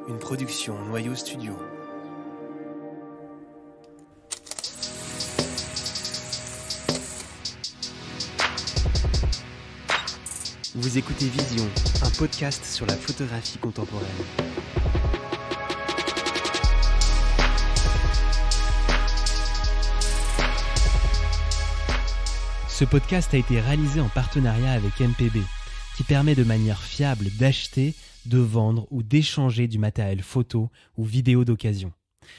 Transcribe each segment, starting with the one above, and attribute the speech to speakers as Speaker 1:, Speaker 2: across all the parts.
Speaker 1: une production Noyau Studio. Vous écoutez Vision, un podcast sur la photographie contemporaine. Ce podcast a été réalisé en partenariat avec MPB, qui permet de manière fiable d'acheter, de vendre ou d'échanger du matériel photo ou vidéo d'occasion.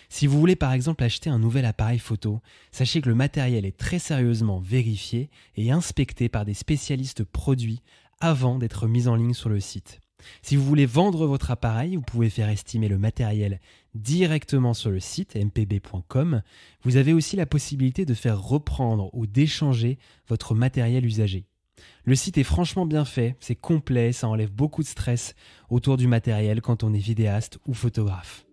Speaker 1: Si vous voulez par exemple acheter un nouvel appareil photo, sachez que le matériel est très sérieusement vérifié et inspecté par des spécialistes produits avant d'être mis en ligne sur le site. Si vous voulez vendre votre appareil, vous pouvez faire estimer le matériel directement sur le site mpb.com. Vous avez aussi la possibilité de faire reprendre ou d'échanger votre matériel usagé. Le site est franchement bien fait, c'est complet, ça enlève beaucoup de stress autour du matériel quand on est vidéaste ou photographe.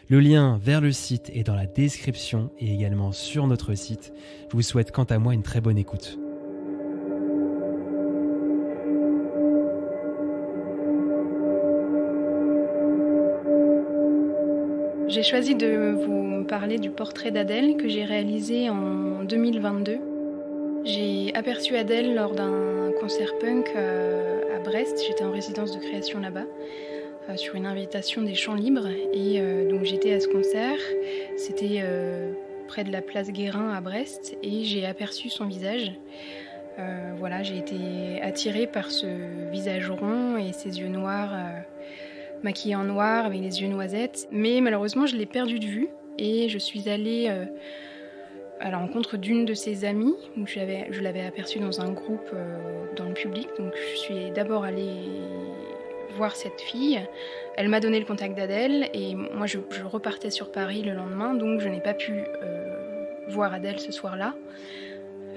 Speaker 1: Le lien vers le site est dans la description et également sur notre site. Je vous souhaite quant à moi une très bonne écoute.
Speaker 2: J'ai choisi de vous parler du portrait d'Adèle que j'ai réalisé en 2022. J'ai aperçu Adèle lors d'un concert punk à Brest. J'étais en résidence de création là-bas, sur une invitation des Champs Libres. Et donc j'étais à ce concert. C'était près de la place Guérin à Brest et j'ai aperçu son visage. Voilà, j'ai été attirée par ce visage rond et ses yeux noirs, maquillée en noir avec les yeux noisettes. Mais malheureusement, je l'ai perdu de vue et je suis allée à la rencontre d'une de ses amies. Donc je l'avais aperçue dans un groupe dans le public. Donc je suis d'abord allée voir cette fille. Elle m'a donné le contact d'Adèle et moi je repartais sur Paris le lendemain. Donc je n'ai pas pu voir Adèle ce soir-là.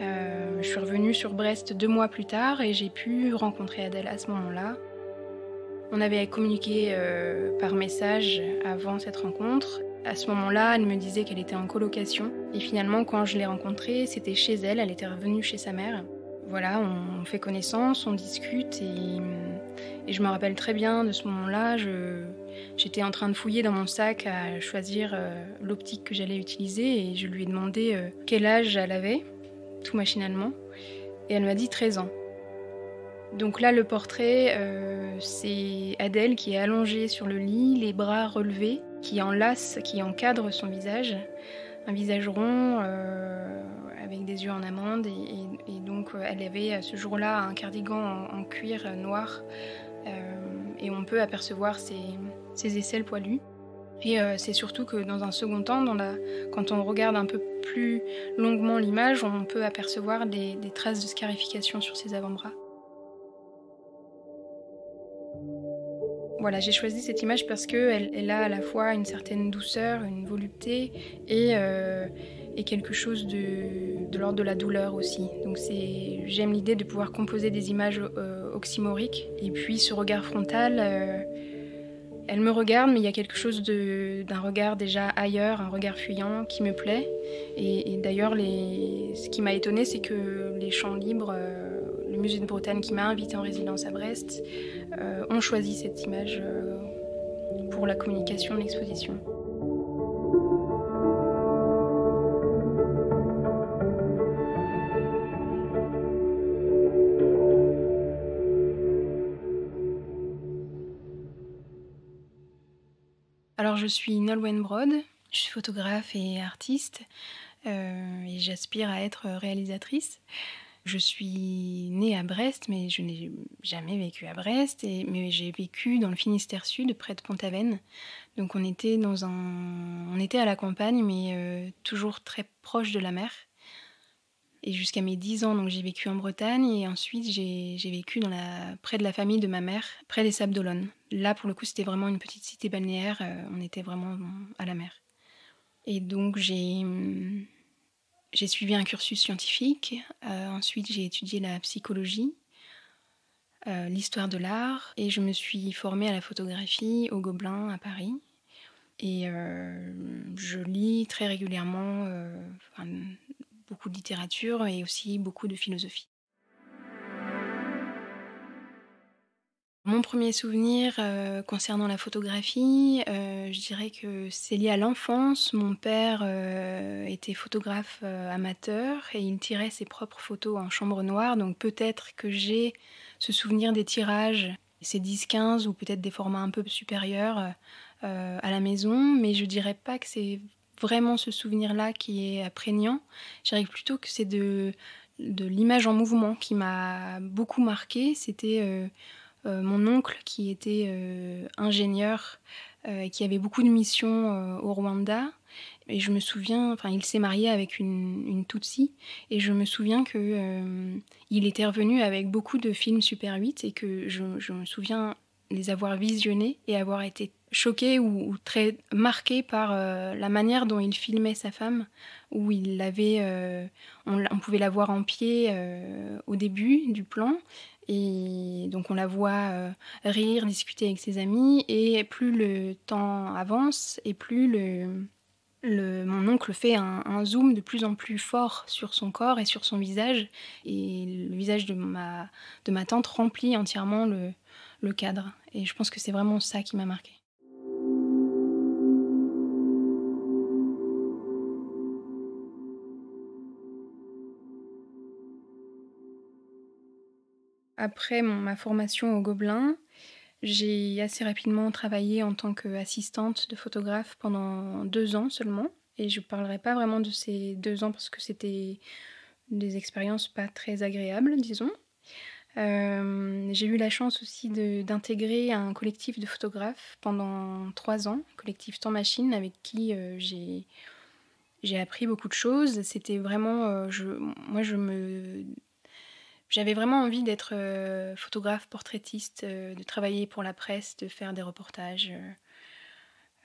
Speaker 2: Je suis revenue sur Brest 2 mois plus tard et j'ai pu rencontrer Adèle à ce moment-là. On avait communiqué par message avant cette rencontre. À ce moment-là, elle me disait qu'elle était en colocation. Et finalement, quand je l'ai rencontrée, c'était chez elle. Elle était revenue chez sa mère. Voilà, on fait connaissance, on discute. Et je me rappelle très bien de ce moment-là. J'étais en train de fouiller dans mon sac à choisir l'optique que j'allais utiliser. Et je lui ai demandé quel âge elle avait, tout machinalement. Et elle m'a dit 13 ans. Donc là, le portrait, c'est Adèle qui est allongée sur le lit, les bras relevés, qui enlace, qui encadre son visage. Un visage rond, avec des yeux en amande. Et donc, elle avait ce jour-là un cardigan en cuir noir. Et on peut apercevoir ses aisselles poilues. Et c'est surtout que dans un second temps, quand on regarde un peu plus longuement l'image, on peut apercevoir des traces de scarification sur ses avant-bras. Voilà, j'ai choisi cette image parce qu'elle a à la fois une certaine douceur, une volupté et quelque chose de l'ordre de la douleur aussi. Donc j'aime l'idée de pouvoir composer des images oxymoriques. Et puis ce regard frontal, elle me regarde, mais il y a quelque chose d'un regard déjà ailleurs, un regard fuyant qui me plaît. Et d'ailleurs, ce qui m'a étonnée, c'est que les Champs Libres, le musée de Bretagne qui m'a invitée en résidence à Brest, ont choisi cette image pour la communication de l'exposition. Alors je suis Nolwenn Brod, je suis photographe et artiste et j'aspire à être réalisatrice. Je suis née à Brest, mais je n'ai jamais vécu à Brest, mais j'ai vécu dans le Finistère Sud, près de Pont-Aven. Donc on était à la campagne, mais toujours très proche de la mer. Et jusqu'à mes 10 ans, donc j'ai vécu en Bretagne, et ensuite j'ai vécu près de la famille de ma mère, près des Sables d'Olonne. Là, pour le coup, c'était vraiment une petite cité balnéaire, on était vraiment à la mer. Et donc j'ai suivi un cursus scientifique, ensuite j'ai étudié la psychologie, l'histoire de l'art, et je me suis formée à la photographie au Gobelin à Paris. Et je lis très régulièrement beaucoup de littérature et aussi beaucoup de philosophie. Mon premier souvenir, concernant la photographie, je dirais que c'est lié à l'enfance. Mon père, était photographe, amateur et il tirait ses propres photos en chambre noire, donc peut-être que j'ai ce souvenir des tirages, ces 10-15 ou peut-être des formats un peu supérieurs, à la maison, mais je dirais pas que c'est vraiment ce souvenir-là qui est, prégnant. Je dirais plutôt que c'est de l'image en mouvement qui m'a beaucoup marquée. C'était, mon oncle qui était, ingénieur, et qui avait beaucoup de missions, au Rwanda et je me souviens enfin il s'est marié avec une Tutsi et je me souviens que, il était revenu avec beaucoup de films Super 8 et que je me souviens les avoir visionnés et avoir été choquée ou très marquée par, la manière dont il filmait sa femme, où il l'avait, on pouvait la voir en pied, au début du plan et donc on la voit, rire, discuter avec ses amis et plus le temps avance et plus mon oncle fait un zoom de plus en plus fort sur son corps et sur son visage et le visage de ma tante remplit entièrement le cadre et je pense que c'est vraiment ça qui m'a marquée. Après ma formation au Gobelin, j'ai assez rapidement travaillé en tant qu'assistante de photographe pendant 2 ans seulement et je parlerai pas vraiment de ces 2 ans parce que c'était des expériences pas très agréables, disons. J'ai eu la chance aussi d'intégrer un collectif de photographes pendant 3 ans, collectif Temps Machine avec qui, j'ai appris beaucoup de choses. C'était vraiment, moi j'avais vraiment envie d'être, photographe portraitiste, de travailler pour la presse, de faire des reportages,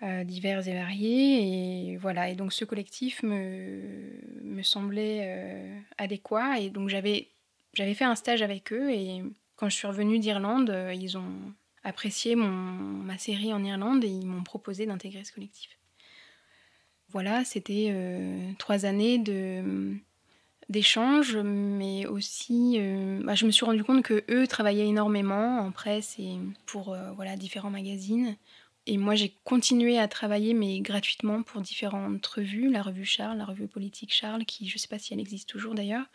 Speaker 2: divers et variés et voilà et donc ce collectif me semblait, adéquat et donc j'avais fait un stage avec eux et quand je suis revenue d'Irlande, ils ont apprécié ma série en Irlande et ils m'ont proposé d'intégrer ce collectif. Voilà, c'était, 3 années d'échanges, mais aussi, je me suis rendu compte qu'eux travaillaient énormément en presse et pour, voilà, différents magazines et moi j'ai continué à travailler, mais gratuitement pour différentes revues, la revue Charles, la revue politique Charles, qui je ne sais pas si elle existe toujours d'ailleurs,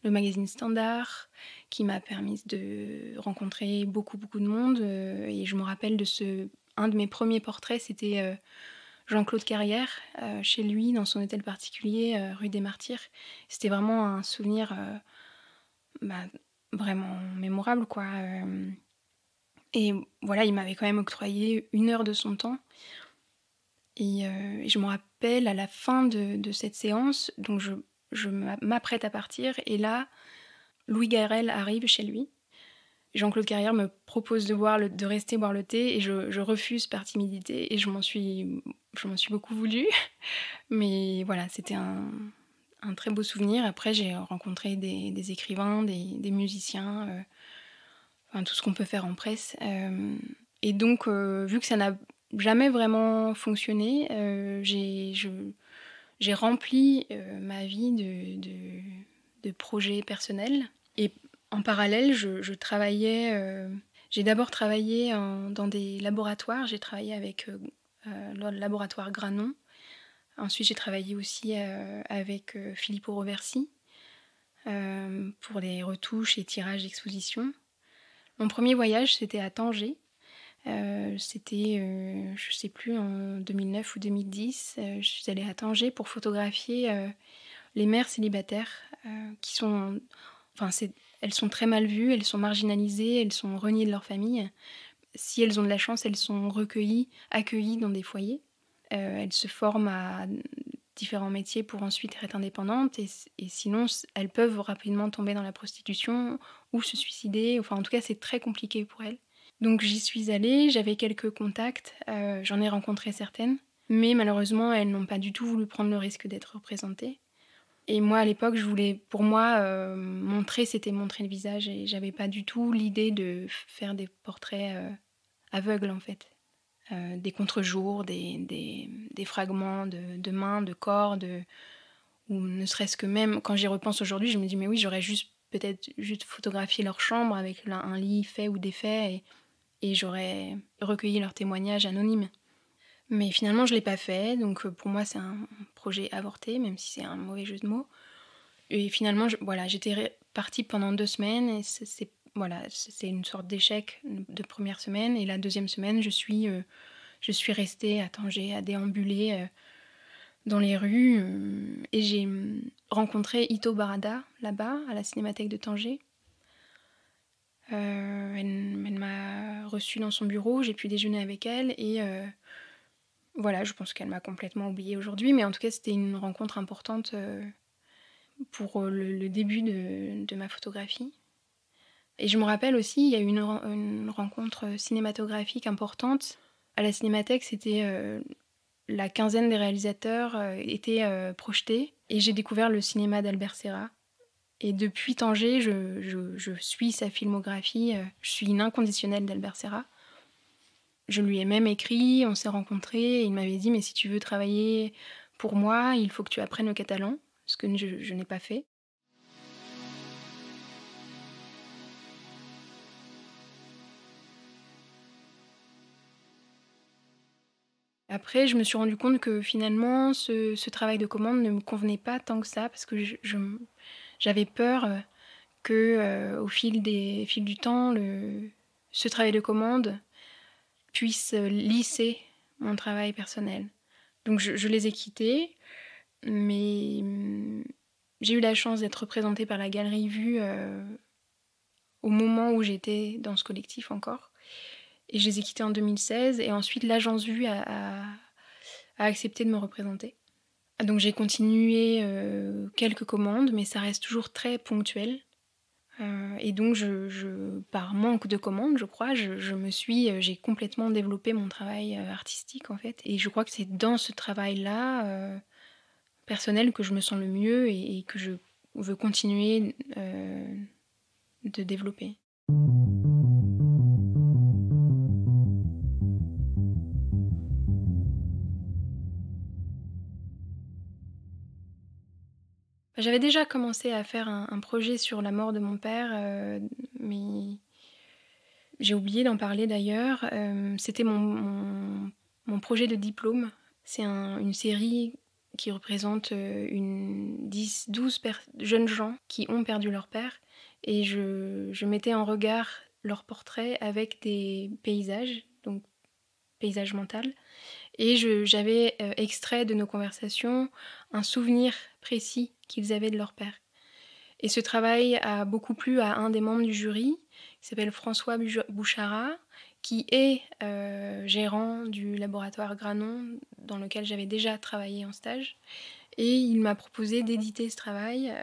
Speaker 2: le magazine Standard, qui m'a permis de rencontrer beaucoup, beaucoup de monde, et je me rappelle un de mes premiers portraits, c'était, Jean-Claude Carrière, chez lui, dans son hôtel particulier, rue des Martyrs. C'était vraiment un souvenir, bah, vraiment mémorable, quoi, et voilà, il m'avait quand même octroyé 1 heure de son temps et je me rappelle à la fin de cette séance, donc je m'apprête à partir et là, Louis Garrel arrive chez lui. Jean-Claude Carrière me propose de rester boire le thé et je refuse par timidité et je m'en suis beaucoup voulu. Mais voilà, c'était un très beau souvenir. Après, j'ai rencontré des écrivains, des musiciens, enfin tout ce qu'on peut faire en presse. Et donc, vu que ça n'a jamais vraiment fonctionné, j'ai rempli ma vie de projets personnels. Et en parallèle, je travaillais. J'ai d'abord travaillé dans des laboratoires. J'ai travaillé avec le laboratoire Granon. Ensuite, j'ai travaillé aussi avec Filippo Roversi pour les retouches et tirages d'exposition. Mon premier voyage, c'était à Tanger. C'était, je sais plus, en 2009 ou 2010. Je suis allée à Tanger pour photographier les mères célibataires qui sont... Enfin, elles sont très mal vues, elles sont marginalisées, elles sont reniées de leur famille. Si elles ont de la chance, elles sont recueillies, accueillies dans des foyers. Elles se forment à différents métiers pour ensuite être indépendantes et sinon elles peuvent rapidement tomber dans la prostitution ou se suicider. Enfin, en tout cas, c'est très compliqué pour elles. Donc j'y suis allée, j'avais quelques contacts, j'en ai rencontré certaines, mais malheureusement, elles n'ont pas du tout voulu prendre le risque d'être représentées. Et moi, à l'époque, pour moi, c'était montrer le visage et j'avais pas du tout l'idée de faire des portraits aveugles, en fait. Des contre-jours, des fragments de mains, de corps, ou ne serait-ce que même, quand j'y repense aujourd'hui, je me dis, mais oui, j'aurais peut-être juste photographié leur chambre avec un lit fait ou défait et j'aurais recueilli leurs témoignages anonymes. Mais finalement, je ne l'ai pas fait, donc pour moi, c'est un projet avorté, même si c'est un mauvais jeu de mots. Et finalement, j'étais partie pendant 2 semaines, et c'est une sorte d'échec de première semaine. Et la deuxième semaine, je suis restée à Tanger, à déambuler dans les rues. Et j'ai rencontré Ito Barada, là-bas, à la Cinémathèque de Tanger. Elle m'a reçue dans son bureau, j'ai pu déjeuner avec elle, et je pense qu'elle m'a complètement oubliée aujourd'hui, mais en tout cas, c'était une rencontre importante pour le début de ma photographie. Et je me rappelle aussi, il y a eu une rencontre cinématographique importante. À la Cinémathèque, c'était la quinzaine des réalisateurs étaient projetés, et j'ai découvert le cinéma d'Albert Serra. Et depuis Tanger, je suis sa filmographie, je suis une inconditionnelle d'Albert Serra. Je lui ai même écrit, on s'est rencontrés, et il m'avait dit « Mais si tu veux travailler pour moi, il faut que tu apprennes le catalan », ce que je n'ai pas fait. Après, je me suis rendu compte que finalement, ce travail de commande ne me convenait pas tant que ça, parce que j'avais peur que, au fil du temps, ce travail de commande puisse lisser mon travail personnel. Donc je les ai quittés, mais j'ai eu la chance d'être représentée par la Galerie Vue au moment où j'étais dans ce collectif encore. Et je les ai quittés en 2016, et ensuite l'agence Vue a accepté de me représenter. Donc j'ai continué quelques commandes, mais ça reste toujours très ponctuel. Et donc par manque de commandes, je crois, j'ai complètement développé mon travail artistique en fait. Et je crois que c'est dans ce travail-là personnel que je me sens le mieux, et que je veux continuer de développer. J'avais déjà commencé à faire un projet sur la mort de mon père, mais j'ai oublié d'en parler d'ailleurs. C'était mon projet de diplôme. C'est une série qui représente 12 jeunes gens qui ont perdu leur père. Et je mettais en regard leurs portraits avec des paysages, donc paysage mental. Et j'avais extrait de nos conversations un souvenir précis qu'ils avaient de leur père. Et ce travail a beaucoup plu à un des membres du jury, qui s'appelle François Bouchara, qui est gérant du laboratoire Granon, dans lequel j'avais déjà travaillé en stage. Et il m'a proposé d'éditer ce travail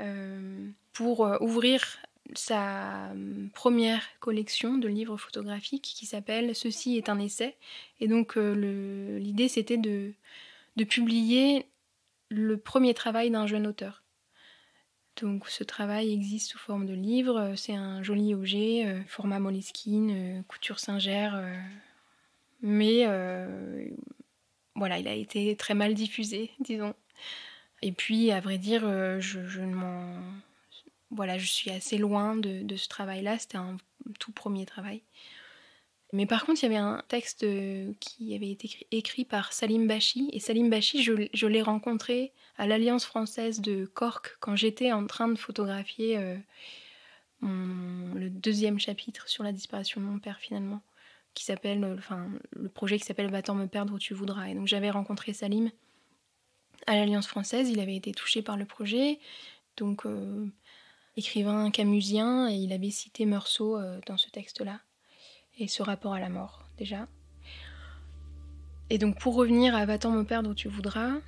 Speaker 2: pour ouvrir sa première collection de livres photographiques qui s'appelle « Ceci est un essai ». Et donc l'idée, c'était de publier le premier travail d'un jeune auteur. Donc ce travail existe sous forme de livre, c'est un joli objet, format Moleskine, couture Singer, mais il a été très mal diffusé, disons. Et puis, à vrai dire, je suis assez loin de ce travail-là, c'était un tout premier travail. Mais par contre, il y avait un texte qui avait été écrit par Salim Bachi. Et Salim Bachi, je l'ai rencontré à l'Alliance française de Cork quand j'étais en train de photographier le deuxième chapitre sur la disparition de mon père, finalement, qui s'appelle, le projet qui s'appelle « Va-t'en me perdre où tu voudras ». Et donc j'avais rencontré Salim à l'Alliance française, il avait été touché par le projet, donc écrivain camusien, et il avait cité Meursault dans ce texte-là. Et ce rapport à la mort, déjà. Et donc, pour revenir à Va-t'en me perdre où tu voudras,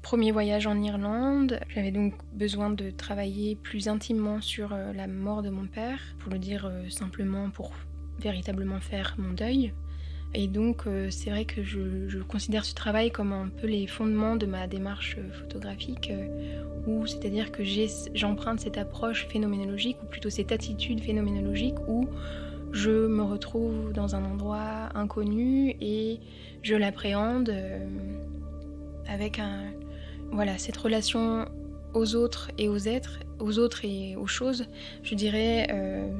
Speaker 2: premier voyage en Irlande, j'avais donc besoin de travailler plus intimement sur la mort de mon père, pour le dire simplement, pour véritablement faire mon deuil. Et donc, c'est vrai que je considère ce travail comme un peu les fondements de ma démarche photographique, c'est-à-dire que j'emprunte cette approche phénoménologique, ou plutôt cette attitude phénoménologique, où je me retrouve dans un endroit inconnu et je l'appréhende avec cette relation aux autres et aux êtres, aux autres et aux choses. Je dirais,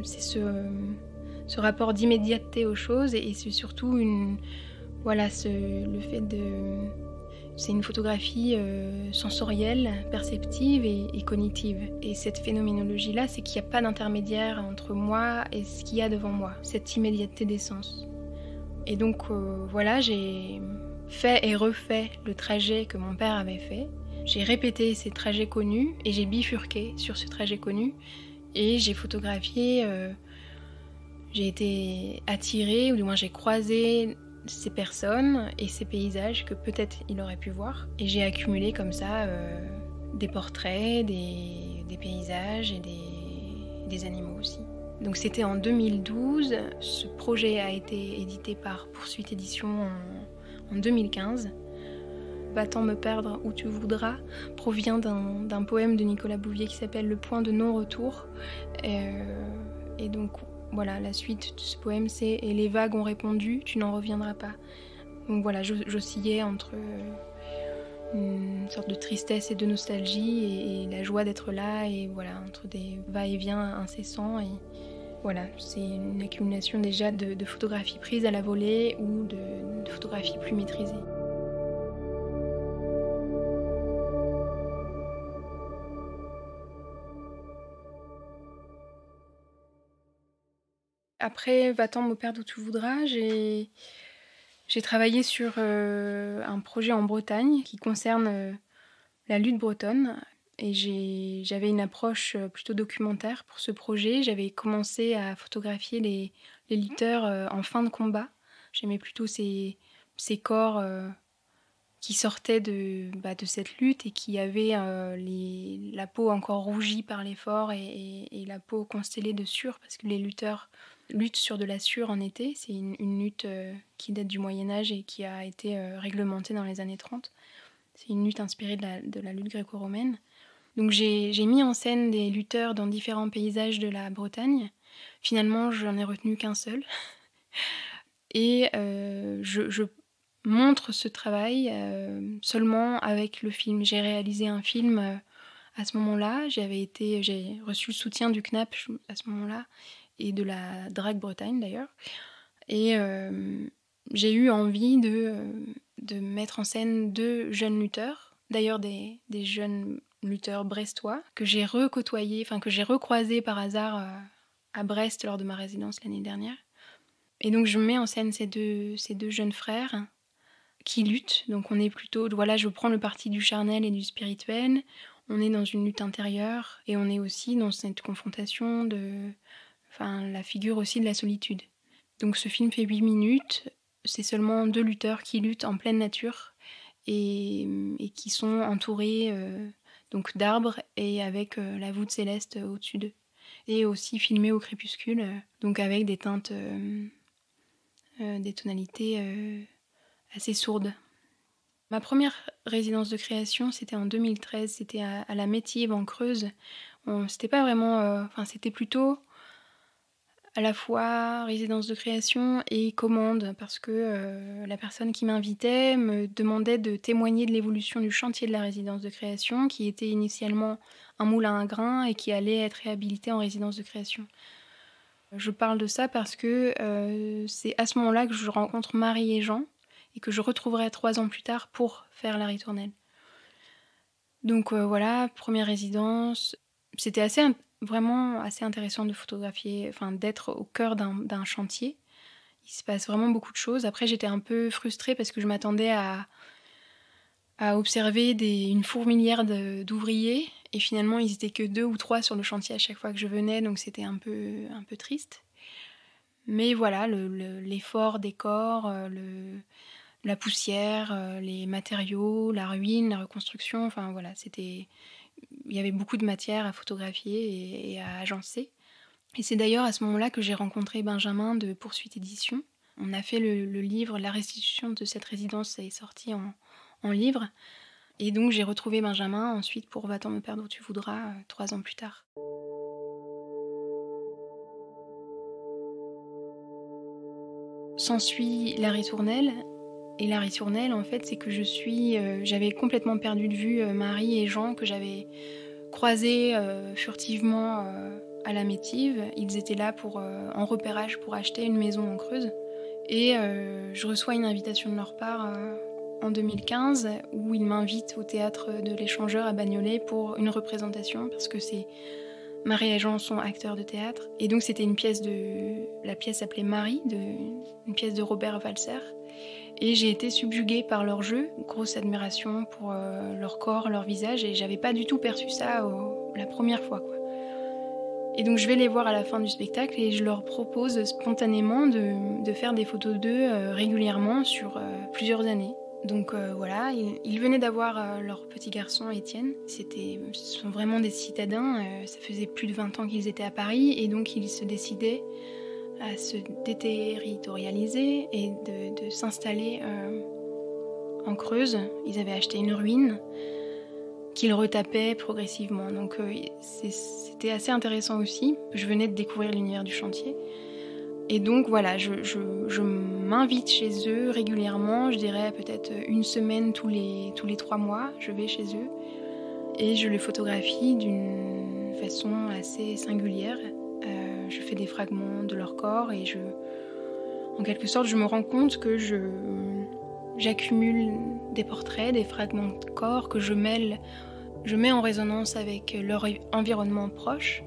Speaker 2: c'est ce rapport d'immédiateté aux choses et c'est surtout le fait de... C'est une photographie sensorielle, perceptive et cognitive. Et cette phénoménologie-là, c'est qu'il n'y a pas d'intermédiaire entre moi et ce qu'il y a devant moi, cette immédiateté des sens. Et donc j'ai fait et refait le trajet que mon père avait fait. J'ai répété ces trajets connus et j'ai bifurqué sur ce trajet connu. Et j'ai photographié, j'ai été attirée, ou du moins j'ai croisé ces personnes et ces paysages que peut-être il aurait pu voir. Et j'ai accumulé comme ça des portraits, des paysages et des animaux aussi. Donc c'était en 2012, ce projet a été édité par Poursuite Édition en 2015. Va-t'en me perdre où tu voudras provient d'un poème de Nicolas Bouvier qui s'appelle Le point de non-retour. Et donc voilà, la suite de ce poème c'est « Et les vagues ont répondu, tu n'en reviendras pas ». Donc voilà, j'oscillais entre une sorte de tristesse et de nostalgie et la joie d'être là, et voilà, entre des va-et-vient incessants. Et voilà, c'est une accumulation déjà de photographies prises à la volée ou de photographies plus maîtrisées. Après Va-t'en me perdre où tu voudras, j'ai travaillé sur un projet en Bretagne qui concerne la lutte bretonne. Et j'avais une approche plutôt documentaire pour ce projet. J'avais commencé à photographier les lutteurs en fin de combat. J'aimais plutôt ces corps qui sortaient de cette lutte et qui avaient la peau encore rougie par l'effort et la peau constellée de sueur, parce que les lutteurs luttent sur de la sueur en été. C'est une lutte qui date du Moyen-Âge et qui a été réglementée dans les années 30. C'est une lutte inspirée de la lutte gréco-romaine. Donc j'ai mis en scène des lutteurs dans différents paysages de la Bretagne. Finalement, j'en ai retenu qu'un seul. Et je montre ce travail seulement avec le film. J'ai réalisé un film à ce moment-là. J'ai reçu le soutien du CNAP à ce moment-là et de la Drague Bretagne d'ailleurs. Et j'ai eu envie de mettre en scène 2 jeunes lutteurs, d'ailleurs des jeunes lutteurs brestois, que j'ai recroisés par hasard à Brest lors de ma résidence l'année dernière. Et donc je mets en scène ces deux jeunes frères qui luttent. Donc on est plutôt, voilà, je prends le parti du charnel et du spirituel. On est dans une lutte intérieure et on est aussi dans cette confrontation la figure aussi de la solitude. Donc ce film fait 8 minutes. C'est seulement 2 lutteurs qui luttent en pleine nature et qui sont entourés donc d'arbres et avec la voûte céleste au-dessus d'eux. Et aussi filmés au crépuscule, donc avec des teintes, des tonalités assez sourdes. Ma première résidence de création, c'était en 2013, c'était à la Métive en Creuse. C'était pas vraiment... c'était plutôt à la fois résidence de création et commande, parce que la personne qui m'invitait me demandait de témoigner de l'évolution du chantier de la résidence de création, qui était initialement un moulin à grains et qui allait être réhabilité en résidence de création. Je parle de ça parce que c'est à ce moment-là que je rencontre Marie et Jean, et que je retrouverai 3 ans plus tard pour faire la ritournelle. Donc voilà, première résidence. C'était vraiment assez intéressant de photographier, d'être au cœur d'un chantier. Il se passe vraiment beaucoup de choses. Après, j'étais un peu frustrée parce que je m'attendais à observer une fourmilière d'ouvriers. Et finalement, ils étaient que 2 ou 3 sur le chantier à chaque fois que je venais, donc c'était un peu triste. Mais voilà, l'effort des corps, la poussière, les matériaux, la ruine, la reconstruction, il y avait beaucoup de matière à photographier et à agencer. Et c'est d'ailleurs à ce moment-là que j'ai rencontré Benjamin de Poursuite Édition. On a fait le livre, la restitution de cette résidence est sortie en livre. Et donc j'ai retrouvé Benjamin ensuite pour Va-t'en me perdre où tu voudras, 3 ans plus tard. S'ensuit la ritournelle. Et la ritournelle, en fait, c'est que j'avais complètement perdu de vue Marie et Jean, que j'avais croisés furtivement à la Métive. Ils étaient là en repérage pour acheter une maison en Creuse. Et je reçois une invitation de leur part en 2015 où ils m'invitent au théâtre de l'Échangeur à Bagnolet pour une représentation parce que Marie et Jean sont acteurs de théâtre. Et donc c'était la pièce s'appelait Marie, une pièce de Robert Walser. Et j'ai été subjuguée par leur jeu, grosse admiration pour leur corps, leur visage, et j'avais pas du tout perçu ça la première fois, quoi. Et donc je vais les voir à la fin du spectacle et je leur propose spontanément de faire des photos d'eux régulièrement sur plusieurs années. Donc voilà, ils venaient d'avoir leur petit garçon Étienne. Ce sont vraiment des citadins, ça faisait plus de 20 ans qu'ils étaient à Paris et donc ils se décidaient à se déterritorialiser et de s'installer en Creuse. Ils avaient acheté une ruine qu'ils retapaient progressivement. Donc c'était assez intéressant aussi. Je venais de découvrir l'univers du chantier. Et donc voilà, je m'invite chez eux régulièrement, je dirais peut-être une semaine tous les 3 mois, je vais chez eux et je les photographie d'une façon assez singulière. Je fais des fragments de leur corps et en quelque sorte, je me rends compte que j'accumule des portraits, des fragments de corps que je mets en résonance avec leur environnement proche,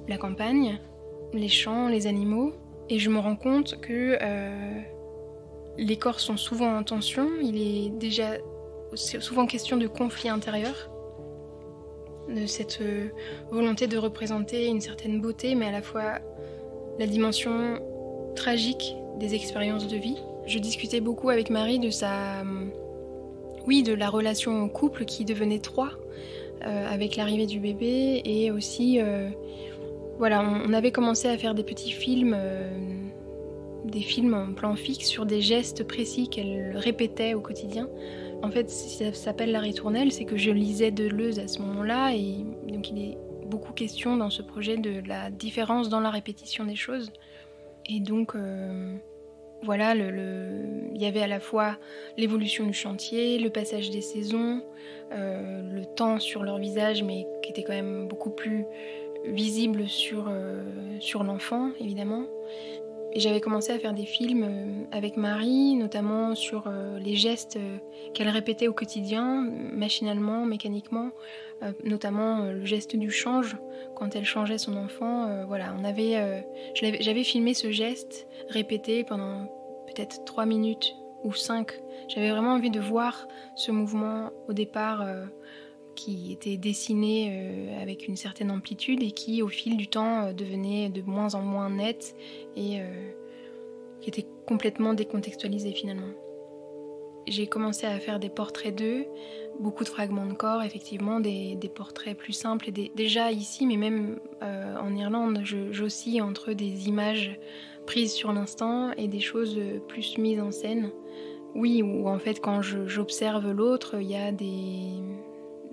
Speaker 2: la campagne, les champs, les animaux. Et je me rends compte que les corps sont souvent en tension. Il est déjà souvent question de conflit intérieur, de cette volonté de représenter une certaine beauté, mais à la fois la dimension tragique des expériences de vie. Je discutais beaucoup avec Marie de de la relation au couple qui devenait 3 avec l'arrivée du bébé et aussi on avait commencé à faire des petits films, des films en plan fixe sur des gestes précis qu'elle répétait au quotidien. En fait, ça s'appelle La Ritournelle, c'est que je lisais Deleuze à ce moment-là et donc il est beaucoup question dans ce projet de la différence dans la répétition des choses. Et donc il y avait à la fois l'évolution du chantier, le passage des saisons, le temps sur leur visage mais qui était quand même beaucoup plus visible sur l'enfant, évidemment. Et j'avais commencé à faire des films avec Marie, notamment sur les gestes qu'elle répétait au quotidien, machinalement, mécaniquement, notamment le geste du change, quand elle changeait son enfant. J'avais filmé ce geste répété pendant peut-être 3 minutes ou 5. J'avais vraiment envie de voir ce mouvement au départ qui était dessiné avec une certaine amplitude et qui, au fil du temps, devenait de moins en moins net et qui était complètement décontextualisé finalement. J'ai commencé à faire des portraits d'eux, beaucoup de fragments de corps, effectivement, des portraits plus simples. Déjà ici, mais même en Irlande, j'oscille entre des images prises sur l'instant et des choses plus mises en scène. Oui, où en fait, quand j'observe l'autre, il y a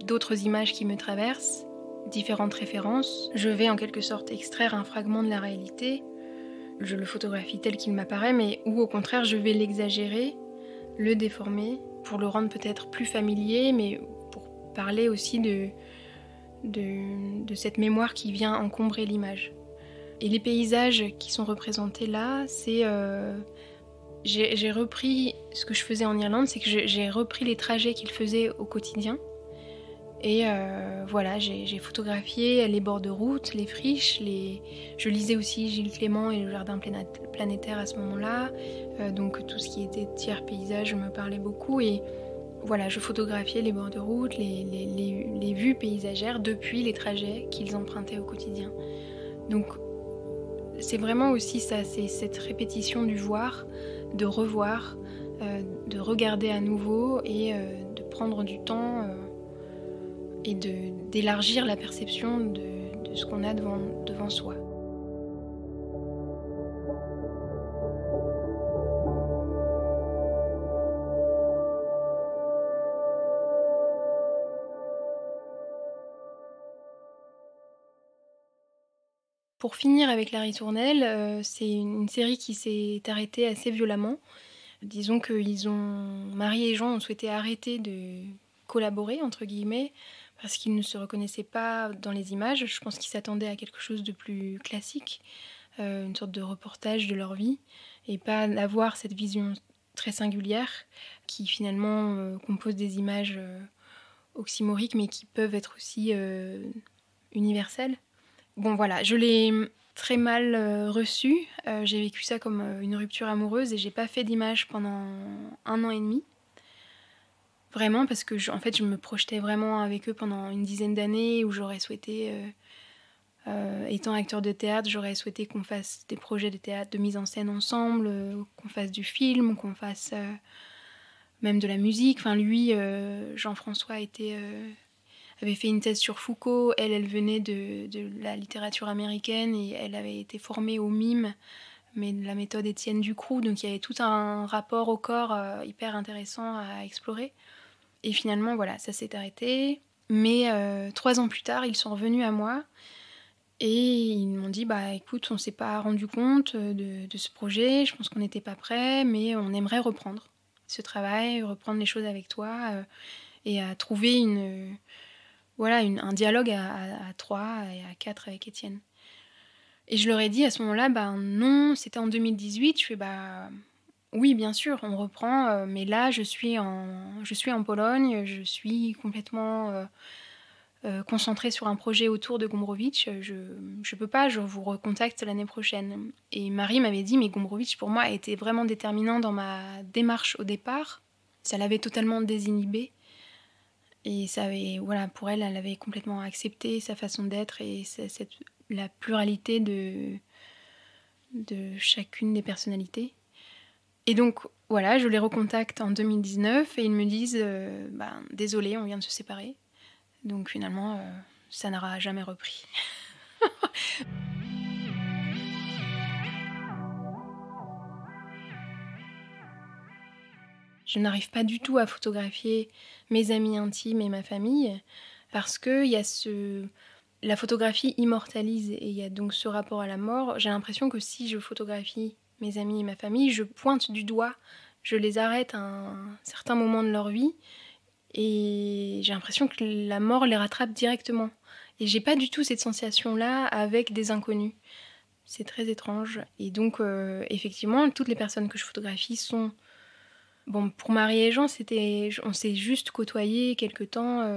Speaker 2: d'autres images qui me traversent, différentes références. Je vais en quelque sorte extraire un fragment de la réalité, je le photographie tel qu'il m'apparaît, mais ou au contraire je vais l'exagérer, le déformer, pour le rendre peut-être plus familier, mais pour parler aussi de cette mémoire qui vient encombrer l'image. Et les paysages qui sont représentés là, c'est... j'ai repris ce que je faisais en Irlande, c'est que j'ai repris les trajets qu'ils faisaient au quotidien. Et j'ai photographié les bords de route, les friches, je lisais aussi Gilles Clément et le jardin planétaire à ce moment-là, donc tout ce qui était tiers paysage me parlait beaucoup et voilà, je photographiais les bords de route, les vues paysagères depuis les trajets qu'ils empruntaient au quotidien. Donc c'est vraiment aussi ça, c'est cette répétition du voir, de revoir, de regarder à nouveau et de prendre du temps et d'élargir la perception de ce qu'on a devant soi. Pour finir avec La Ritournelle, c'est une série qui s'est arrêtée assez violemment. Disons que Marie et Jean ont souhaité arrêter de collaborer, entre guillemets, parce qu'ils ne se reconnaissaient pas dans les images. Je pense qu'ils s'attendaient à quelque chose de plus classique, une sorte de reportage de leur vie, et pas d'avoir cette vision très singulière qui finalement compose des images oxymoriques, mais qui peuvent être aussi universelles. Bon voilà, je l'ai très mal reçu. J'ai vécu ça comme une rupture amoureuse et j'ai pas fait d'image pendant 1 an et demi. Vraiment, parce que en fait, je me projetais vraiment avec eux pendant une dizaine d'années où j'aurais souhaité, étant acteur de théâtre, j'aurais souhaité qu'on fasse des projets de théâtre, de mise en scène ensemble, qu'on fasse du film, qu'on fasse même de la musique. Enfin, lui, Jean-François, avait fait une thèse sur Foucault. Elle venait de la littérature américaine et elle avait été formée au mime, mais de la méthode Étienne Ducroux. Donc il y avait tout un rapport au corps hyper intéressant à explorer. Et finalement, voilà, ça s'est arrêté. Mais 3 ans plus tard, ils sont revenus à moi et ils m'ont dit bah écoute, on s'est pas rendu compte de ce projet, je pense qu'on n'était pas prêts, mais on aimerait reprendre ce travail, reprendre les choses avec toi et à trouver un dialogue à 3 et à 4 avec Étienne. Et je leur ai dit à ce moment-là, bah non, c'était en 2018, je fais bah oui, bien sûr, on reprend, mais là, je suis en Pologne, je suis complètement concentrée sur un projet autour de Gombrowicz. Je peux pas, je vous recontacte l'année prochaine. Et Marie m'avait dit, mais Gombrowicz, pour moi, a été vraiment déterminant dans ma démarche au départ. Ça l'avait totalement désinhibée. Et ça avait, voilà, pour elle, elle avait complètement accepté sa façon d'être et la pluralité de chacune des personnalités. Et donc, voilà, je les recontacte en 2019 et ils me disent désolé, on vient de se séparer. Donc finalement, ça n'aura jamais repris. Je n'arrive pas du tout à photographier mes amis intimes et ma famille parce que la photographie immortalise et il y a donc ce rapport à la mort. J'ai l'impression que si je photographie mes amis et ma famille, je pointe du doigt, je les arrête à un certain moment de leur vie et j'ai l'impression que la mort les rattrape directement. Et j'ai pas du tout cette sensation-là avec des inconnus. C'est très étrange. Et donc, effectivement, toutes les personnes que je photographie sont... Bon, pour Marie et Jean, on s'est juste côtoyés quelque temps,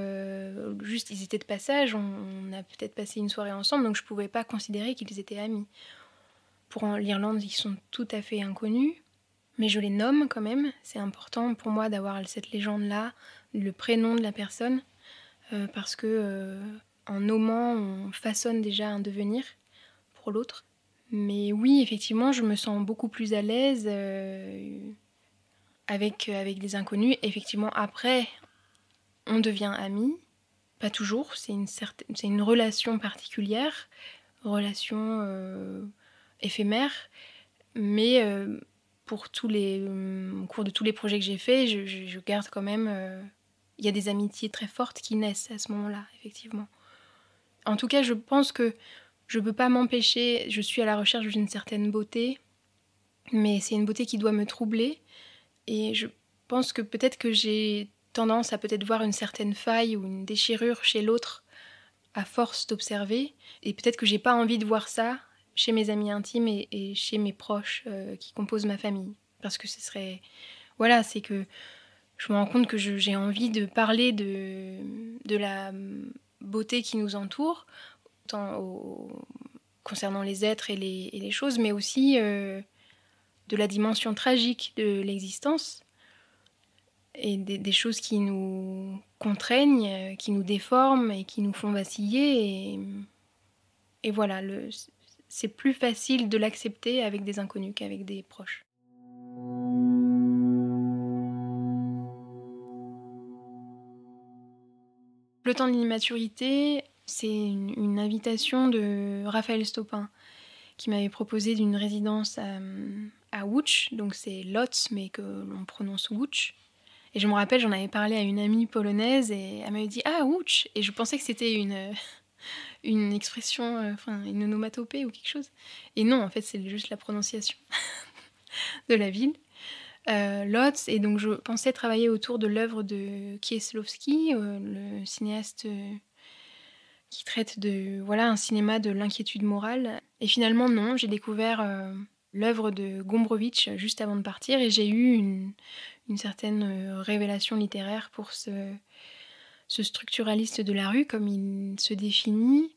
Speaker 2: juste ils étaient de passage, on a peut-être passé une soirée ensemble, donc je pouvais pas considérer qu'ils étaient amis. Pour l'Irlande, ils sont tout à fait inconnus, mais je les nomme quand même. C'est important pour moi d'avoir cette légende-là, le prénom de la personne, parce que en nommant, on façonne déjà un devenir pour l'autre. Mais oui, effectivement, je me sens beaucoup plus à l'aise avec des inconnus. Effectivement, après, on devient amis. Pas toujours, c'est une relation particulière, relation éphémère, mais pour au cours de tous les projets que j'ai faits, je garde quand même... Il y a des amitiés très fortes qui naissent à ce moment-là, effectivement. En tout cas, je pense que je ne peux pas m'empêcher, je suis à la recherche d'une certaine beauté, mais c'est une beauté qui doit me troubler. Et je pense que peut-être que j'ai tendance à peut-être voir une certaine faille ou une déchirure chez l'autre à force d'observer. Et peut-être que j'ai pas envie de voir ça chez mes amis intimes et chez mes proches qui composent ma famille. Parce que ce serait... Voilà, c'est que je me rends compte que j'ai envie de parler de la beauté qui nous entoure, tant concernant les êtres et les choses, mais aussi de la dimension tragique de l'existence et des choses qui nous contraignent, qui nous déforment et qui nous font vaciller. Et voilà, c'est plus facile de l'accepter avec des inconnus qu'avec des proches. Le temps de l'immaturité, c'est une invitation de Raphaël Stopin qui m'avait proposé d'une résidence à Łódź, donc c'est Łódź mais que l'on prononce Łódź. Et je me rappelle, j'en avais parlé à une amie polonaise et elle m'avait dit « Ah, Łódź !» Et je pensais que c'était une expression, une onomatopée ou quelque chose. Et non, en fait, c'est juste la prononciation de la ville. Lotz, et donc je pensais travailler autour de l'œuvre de Kieślowski, le cinéaste qui traite de un cinéma de l'inquiétude morale. Et finalement non, j'ai découvert l'œuvre de Gombrowicz juste avant de partir, et j'ai eu une certaine révélation littéraire pour ce structuraliste de la rue, comme il se définit.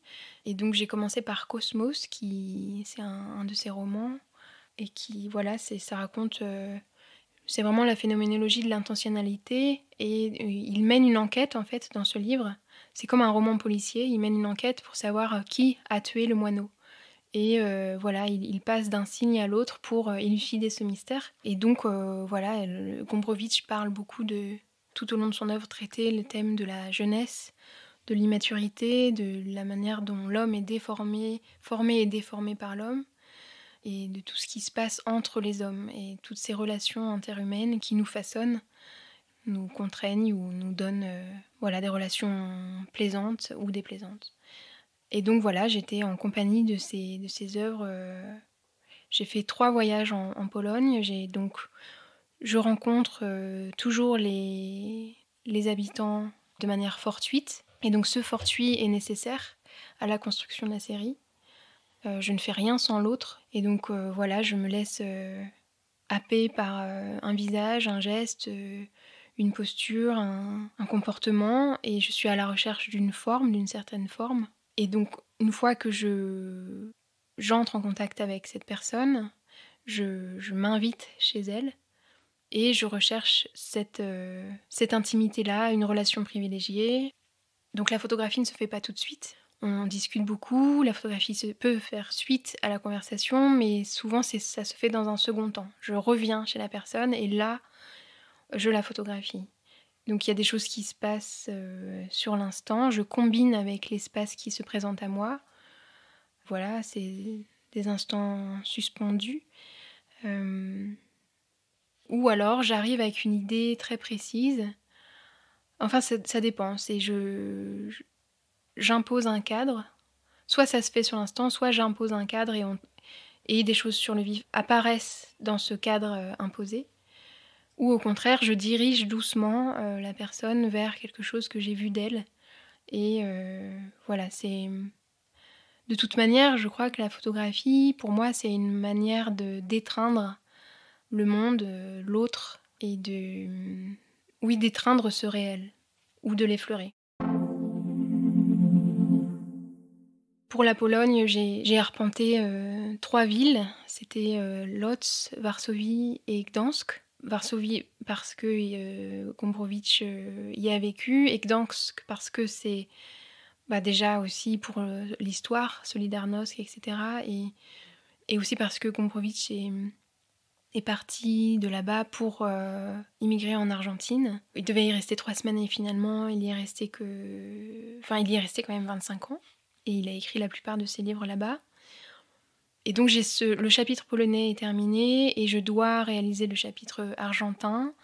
Speaker 2: Et donc j'ai commencé par Cosmos, qui c'est un de ses romans, et qui ça raconte c'est vraiment la phénoménologie de l'intentionnalité, et il mène une enquête en fait dans ce livre. C'est comme un roman policier, il mène une enquête pour savoir qui a tué le moineau. Et il passe d'un signe à l'autre pour élucider ce mystère. Et donc Gombrowicz parle beaucoup tout au long de son œuvre, traiter le thème de la jeunesse, de l'immaturité, de la manière dont l'homme est formé et déformé par l'homme, et de tout ce qui se passe entre les hommes et toutes ces relations interhumaines qui nous façonnent, nous contraignent ou nous donnent des relations plaisantes ou déplaisantes. Et donc j'étais en compagnie de ces œuvres. J'ai fait 3 voyages en Pologne. Je rencontre toujours les habitants de manière fortuite. Et donc ce fortuit est nécessaire à la construction de la série. Je ne fais rien sans l'autre. Et donc je me laisse happer par un visage, un geste, une posture, un comportement. Et je suis à la recherche d'une certaine forme. Et donc une fois que j'entre en contact avec cette personne, je m'invite chez elle. Et je recherche cette intimité-là, une relation privilégiée. Donc la photographie ne se fait pas tout de suite. On discute beaucoup, la photographie peut faire suite à la conversation, mais souvent ça se fait dans un second temps. Je reviens chez la personne et là, je la photographie. Donc il y a des choses qui se passent sur l'instant, je combine avec l'espace qui se présente à moi. Voilà, c'est des instants suspendus. Ou alors j'arrive avec une idée très précise. Enfin, ça dépend. J'impose un cadre. Soit ça se fait sur l'instant, soit j'impose un cadre et des choses sur le vif apparaissent dans ce cadre imposé. Ou au contraire, je dirige doucement la personne vers quelque chose que j'ai vu d'elle. Et c'est... De toute manière, je crois que la photographie, pour moi, c'est une manière d'étreindre le monde, l'autre, et d'étreindre ce réel, ou de l'effleurer. Pour la Pologne, j'ai arpenté 3 villes. C'était Łódź, Varsovie et Gdańsk. Varsovie parce que Gombrowicz y a vécu, et Gdańsk parce que c'est déjà aussi pour l'histoire, Solidarnosc, etc. Et aussi parce que Gombrowicz est parti de là-bas pour immigrer en Argentine. Il devait y rester 3 semaines et finalement il y est resté quand même 25 ans. Et il a écrit la plupart de ses livres là-bas. Et donc le chapitre polonais est terminé et je dois réaliser le chapitre argentin.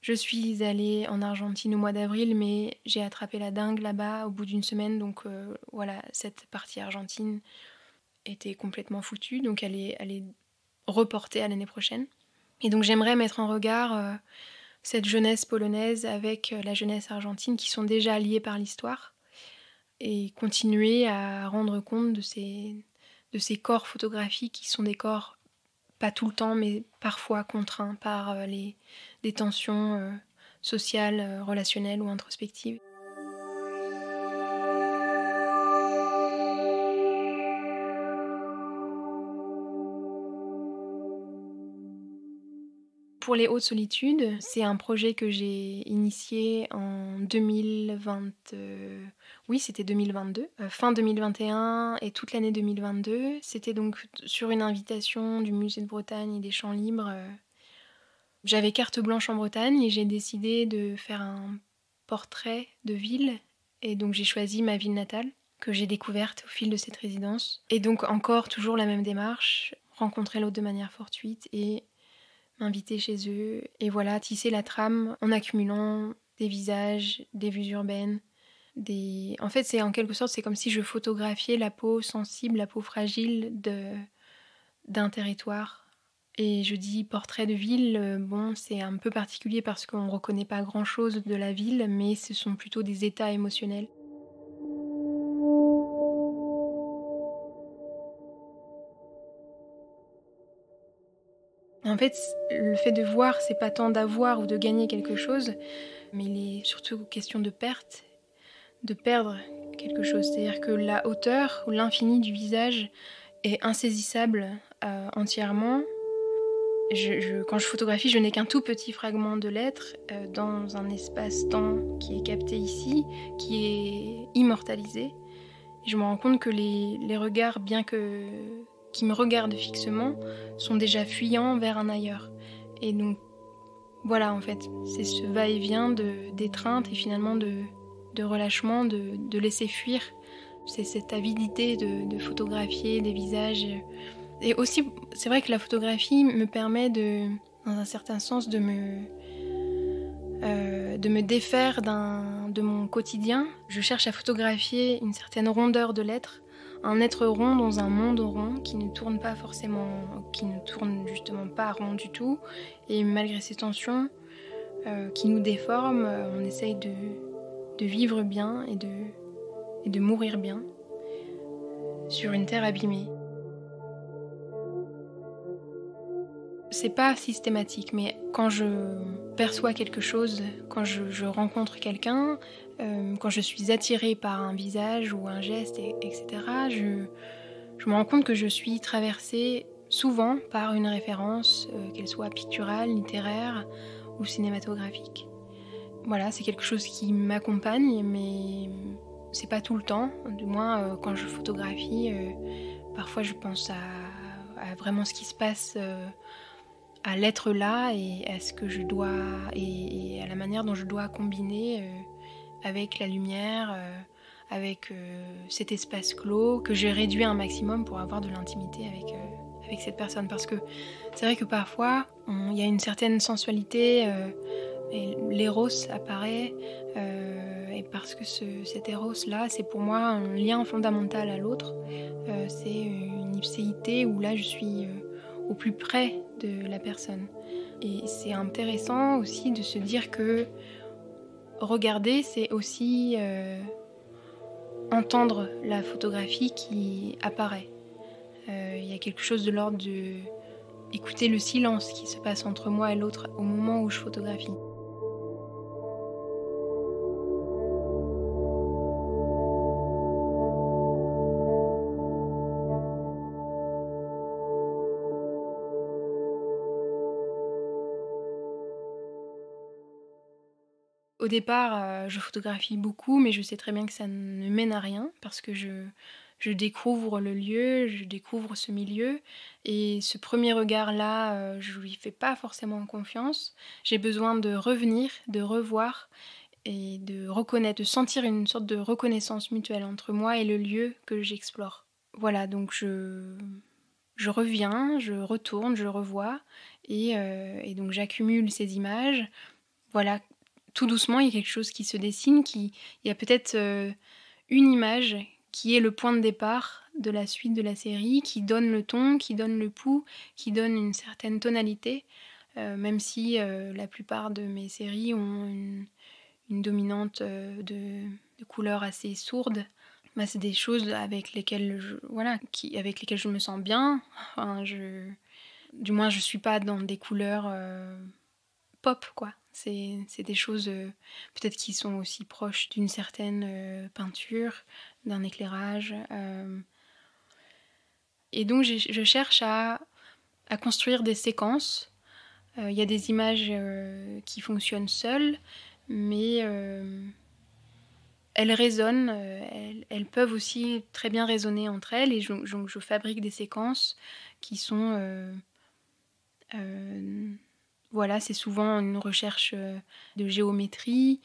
Speaker 2: Je suis allée en Argentine au mois d'avril, mais j'ai attrapé la dengue là-bas au bout d'1 semaine. Donc cette partie argentine était complètement foutue. Donc elle est reportée à l'année prochaine. Et donc j'aimerais mettre en regard cette jeunesse polonaise avec la jeunesse argentine qui sont déjà liées par l'histoire, et continuer à rendre compte de ces corps photographiques qui sont des corps, pas tout le temps, mais parfois contraints par des tensions sociales, relationnelles ou introspectives. Pour les hautes solitudes, c'est un projet que j'ai initié en 2020. Oui, c'était 2022, fin 2021 et toute l'année 2022. C'était donc sur une invitation du Musée de Bretagne et des Champs Libres. J'avais carte blanche en Bretagne et j'ai décidé de faire un portrait de ville. Et donc j'ai choisi ma ville natale, que j'ai découverte au fil de cette résidence. Et donc encore toujours la même démarche, rencontrer l'autre de manière fortuite et m'inviter chez eux, et tisser la trame en accumulant des visages, des vues urbaines. En fait, c'est en quelque sorte, c'est comme si je photographiais la peau sensible, la peau fragile d'un territoire Et je dis portrait de ville, bon, c'est un peu particulier parce qu'on ne reconnaît pas grand-chose de la ville, mais ce sont plutôt des états émotionnels. En fait, le fait de voir, c'est pas tant d'avoir ou de gagner quelque chose, mais il est surtout question de perte, de perdre quelque chose. C'est-à-dire que la hauteur ou l'infini du visage est insaisissable, entièrement. Quand je photographie, je n'ai qu'un tout petit fragment de l'être, dans un espace-temps qui est capté ici, qui est immortalisé. Et je me rends compte que les regards, qui me regardent fixement, sont déjà fuyants vers un ailleurs. Et donc, voilà, en fait, c'est ce va-et-vient d'étreinte et finalement de relâchement, de laisser fuir. C'est cette avidité de photographier des visages. Et aussi, c'est vrai que la photographie me permet dans un certain sens, de me défaire de mon quotidien. Je cherche à photographier une certaine rondeur de l'être, un être rond dans un monde rond qui ne tourne pas forcément, qui ne tourne justement pas rond du tout. Et malgré ces tensions qui nous déforment, on essaye de vivre bien et de mourir bien sur une terre abîmée. C'est pas systématique, mais quand je perçois quelque chose, quand je rencontre quelqu'un, quand je suis attirée par un visage ou un geste, etc., je me rends compte que je suis traversée souvent par une référence, qu'elle soit picturale, littéraire ou cinématographique. Voilà, c'est quelque chose qui m'accompagne, mais c'est pas tout le temps. Du moins, quand je photographie, parfois je pense à vraiment ce qui se passe, à l'être là et à ce que je dois et à la manière dont je dois combiner avec la lumière, avec cet espace clos que j'ai réduit un maximum pour avoir de l'intimité avec cette personne. Parce que c'est vrai que parfois il y a une certaine sensualité, et l'éros apparaît, et parce que cet éros là, c'est pour moi un lien fondamental à l'autre. C'est une ipséité où là je suis au plus près de la personne. Et c'est intéressant aussi de se dire que regarder, c'est aussi entendre la photographie qui apparaît. Il y a quelque chose de l'ordre de écouter le silence qui se passe entre moi et l'autre au moment où je photographie. Au départ, je photographie beaucoup, mais je sais très bien que ça ne mène à rien parce que je découvre le lieu, je découvre ce milieu et ce premier regard-là, je lui fais pas forcément confiance. J'ai besoin de revenir, de revoir et de reconnaître, de sentir une sorte de reconnaissance mutuelle entre moi et le lieu que j'explore. Voilà, donc je reviens, je retourne, je revois et donc j'accumule ces images. Voilà, tout doucement, il y a quelque chose qui se dessine, il y a peut-être une image qui est le point de départ de la suite de la série, qui donne le ton, qui donne le pouls, qui donne une certaine tonalité, même si la plupart de mes séries ont une dominante de couleurs assez sourdes. Bah, c'est des choses avec lesquelles avec lesquelles je me sens bien. Enfin, du moins, je suis pas dans des couleurs pop, quoi. C'est des choses peut-être qui sont aussi proches d'une certaine peinture, d'un éclairage. Et donc je cherche à construire des séquences. Il y a des images qui fonctionnent seules, mais elles résonnent, elles peuvent aussi très bien résonner entre elles. Et je fabrique des séquences qui sont... voilà, c'est souvent une recherche de géométrie,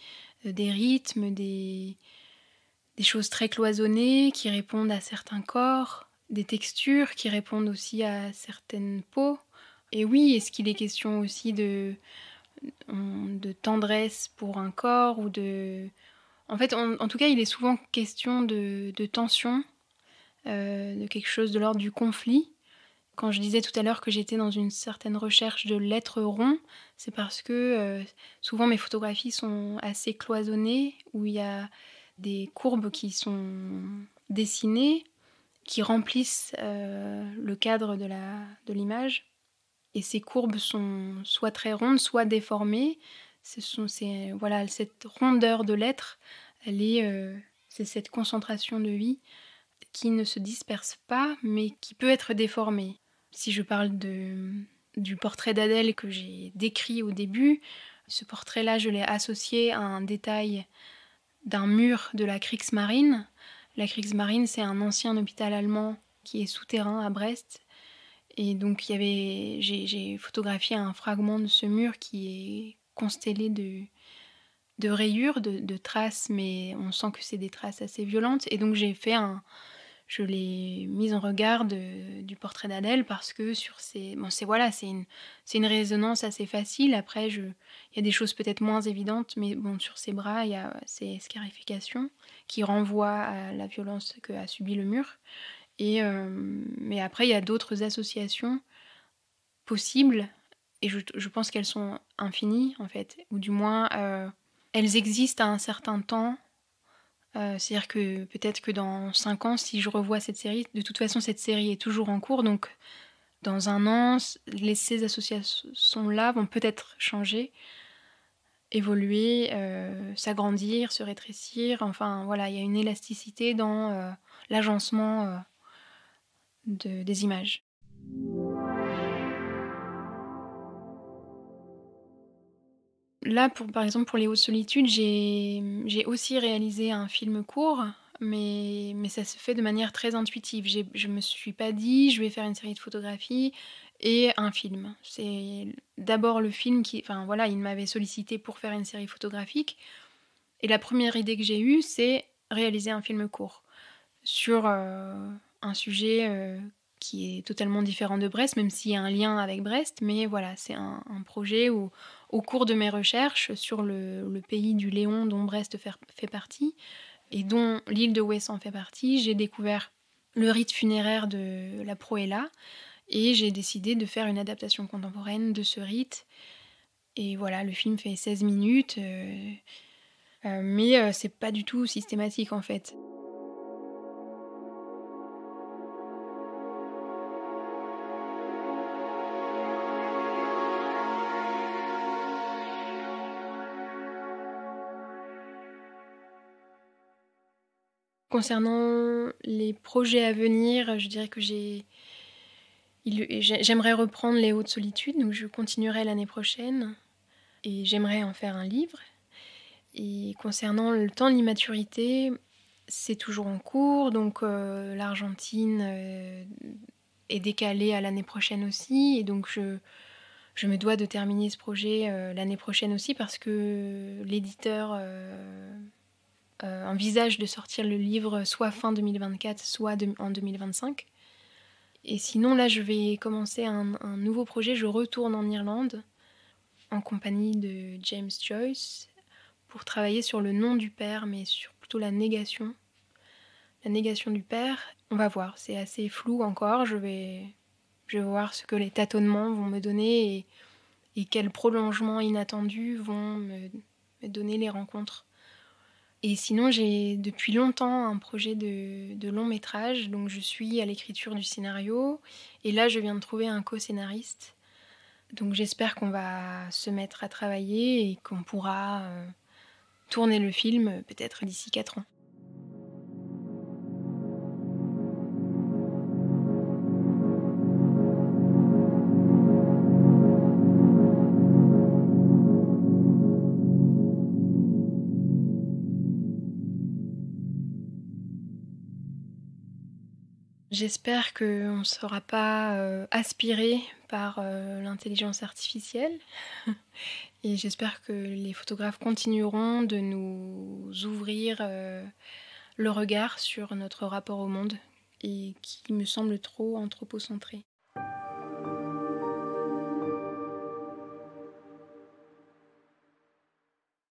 Speaker 2: des rythmes, des choses très cloisonnées qui répondent à certains corps, des textures qui répondent aussi à certaines peaux. Et oui, est-ce qu'il est question aussi de tendresse pour un corps ou de... En fait, en tout cas, il est souvent question de tension, de quelque chose de l'ordre du conflit. Quand je disais tout à l'heure que j'étais dans une certaine recherche de l'être rond, c'est parce que souvent mes photographies sont assez cloisonnées, où il y a des courbes qui sont dessinées, qui remplissent le cadre de l'image. Et ces courbes sont soit très rondes, soit déformées. Voilà, cette rondeur de l'être, c'est cette concentration de vie qui ne se disperse pas, mais qui peut être déformée. Si je parle du portrait d'Adèle que j'ai décrit au début, ce portrait-là, je l'ai associé à un détail d'un mur de la Kriegsmarine. La Kriegsmarine, c'est un ancien hôpital allemand qui est souterrain à Brest. Et donc j'ai photographié un fragment de ce mur qui est constellé de rayures, de traces, mais on sent que c'est des traces assez violentes. Et donc je l'ai mise en regard du portrait d'Adèle parce que c'est une résonance assez facile. Après, il y a des choses peut-être moins évidentes, mais bon, sur ses bras, il y a ces scarifications qui renvoient à la violence qu'a subi le mur. Mais après, il y a d'autres associations possibles, et je pense qu'elles sont infinies, en fait, ou du moins, elles existent à un certain temps. C'est-à-dire que peut-être que dans 5 ans, si je revois cette série, de toute façon, cette série est toujours en cours, donc dans un an, ces associations-là vont peut-être changer, évoluer, s'agrandir, se rétrécir. Enfin, voilà, il y a une élasticité dans l'agencement des images. Là, par exemple, pour Les Hautes Solitudes, j'ai aussi réalisé un film court, mais ça se fait de manière très intuitive. Je me suis pas dit: «Je vais faire une série de photographies et un film». C'est d'abord le film enfin voilà, il m'avait sollicité pour faire une série photographique, et la première idée que j'ai eue, c'est réaliser un film court sur, un sujet, qui est totalement différent de Brest, même s'il y a un lien avec Brest. Mais voilà, c'est un projet où, au cours de mes recherches sur le pays du Léon dont Brest fait partie, et dont l'île de Ouessant fait partie, j'ai découvert le rite funéraire de la Proëlla, et j'ai décidé de faire une adaptation contemporaine de ce rite. Et voilà, le film fait 16 minutes, mais c'est pas du tout systématique en fait. Concernant les projets à venir, je dirais que j'aimerais reprendre Les Hautes Solitudes, donc je continuerai l'année prochaine, et j'aimerais en faire un livre. Et concernant le temps de l'immaturité, c'est toujours en cours, donc l'Argentine est décalée à l'année prochaine aussi, et donc je me dois de terminer ce projet l'année prochaine aussi, parce que l'éditeur envisage de sortir le livre soit fin 2024, soit en 2025. Et sinon, là, je vais commencer un nouveau projet. Je retourne en Irlande en compagnie de James Joyce pour travailler sur le nom du père, mais sur plutôt la négation. La négation du père. On va voir, c'est assez flou encore. Je vais voir ce que les tâtonnements vont me donner, et quels prolongements inattendus vont me donner les rencontres. Et sinon, j'ai depuis longtemps un projet de long métrage, donc je suis à l'écriture du scénario, et là je viens de trouver un co-scénariste. Donc j'espère qu'on va se mettre à travailler et qu'on pourra tourner le film peut-être d'ici 4 ans. J'espère qu'on ne sera pas aspiré par l'intelligence artificielle, et j'espère que les photographes continueront de nous ouvrir le regard sur notre rapport au monde, et qui me semble trop anthropocentré.